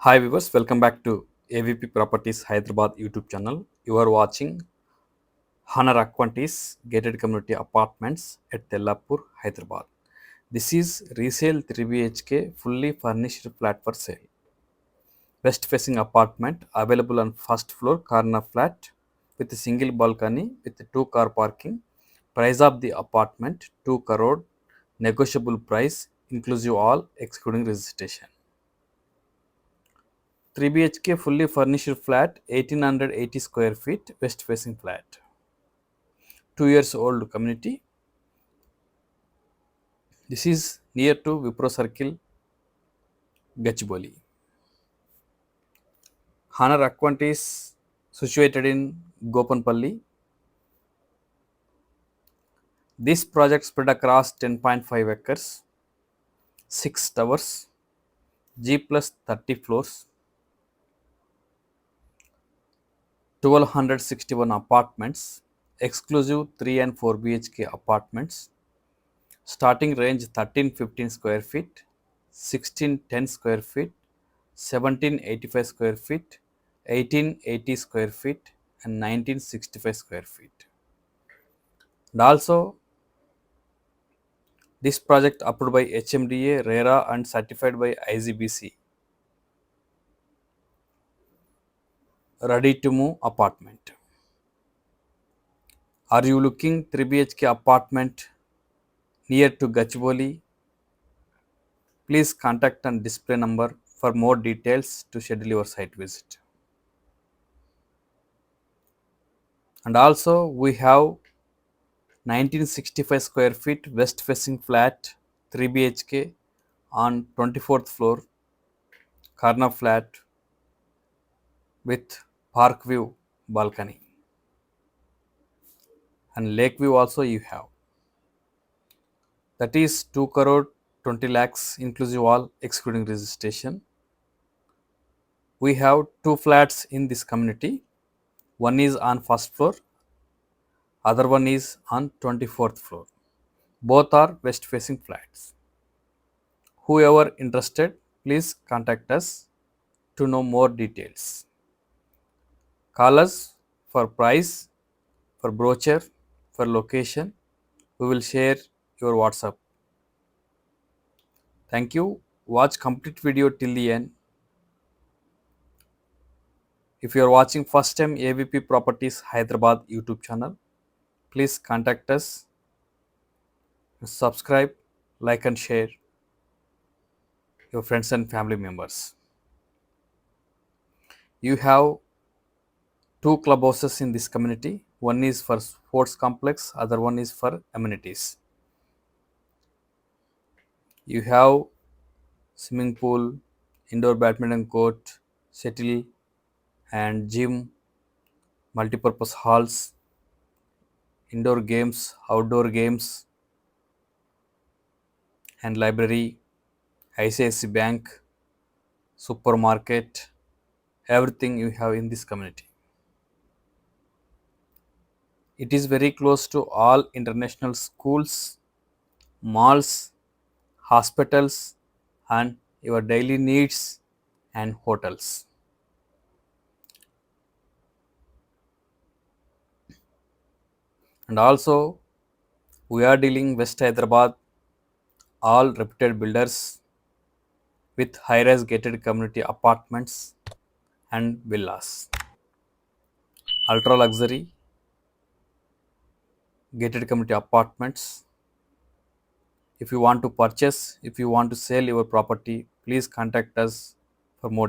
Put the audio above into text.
Hi viewers, welcome back to AVP Properties Hyderabad YouTube channel. You are watching Honor Aquantis Gated Community Apartments at Tellapur, Hyderabad. This is resale 3 BHK fully furnished flat for sale. West facing apartment available on first floor corner flat with a single balcony with two car parking. Price of the apartment 2 crore. Negotiable price inclusive all excluding registration. 3 BHK fully furnished flat, 1880 square feet, west facing flat. 2 years old community. This is near to Wipro Circle, Gachibowli. Honor Aquantis situated in Gopanpalli. This project spread across 10.5 acres, 6 towers, G plus 30 floors, 1261 apartments, exclusive 3 and 4 BHK apartments. Starting range 1315 square feet, 1610 square feet, 1785 square feet, 1880 square feet, and 1965 square feet. And also, this project approved by HMDA, RERA, and certified by IGBC. Ready to move apartment. Are you looking 3 BHK apartment near to Gachibowli? Please contact and display number for more details to schedule your site visit. And also, we have 1965 square feet west facing flat 3 BHK on 24th floor corner flat with park view balcony and lake view also you have. That is 2 crore 20 lakhs inclusive all excluding registration. We have two flats in this community. One is on first floor, other one is on 24th floor. Both are west facing flats. Whoever interested, please contact us to know more details. Call us for price, for brochure, for location. We will share your WhatsApp. Thank you. Watch complete video till the end. If you are watching first time AVP Properties Hyderabad YouTube channel, please contact us, subscribe, like and share your friends and family members. You have two clubhouses in this community. One is for sports complex, other one is for amenities. You have swimming pool, indoor badminton court, shuttle and gym, multipurpose halls, indoor games, outdoor games and library, ICICI Bank, supermarket, everything you have in this community. It is very close to all international schools, malls, hospitals and your daily needs and hotels. And also we are dealing West Hyderabad, all reputed builders with high-rise gated community apartments and villas. Ultra luxury gated community apartments. If you want to purchase, if you want to sell your property, please contact us for more details.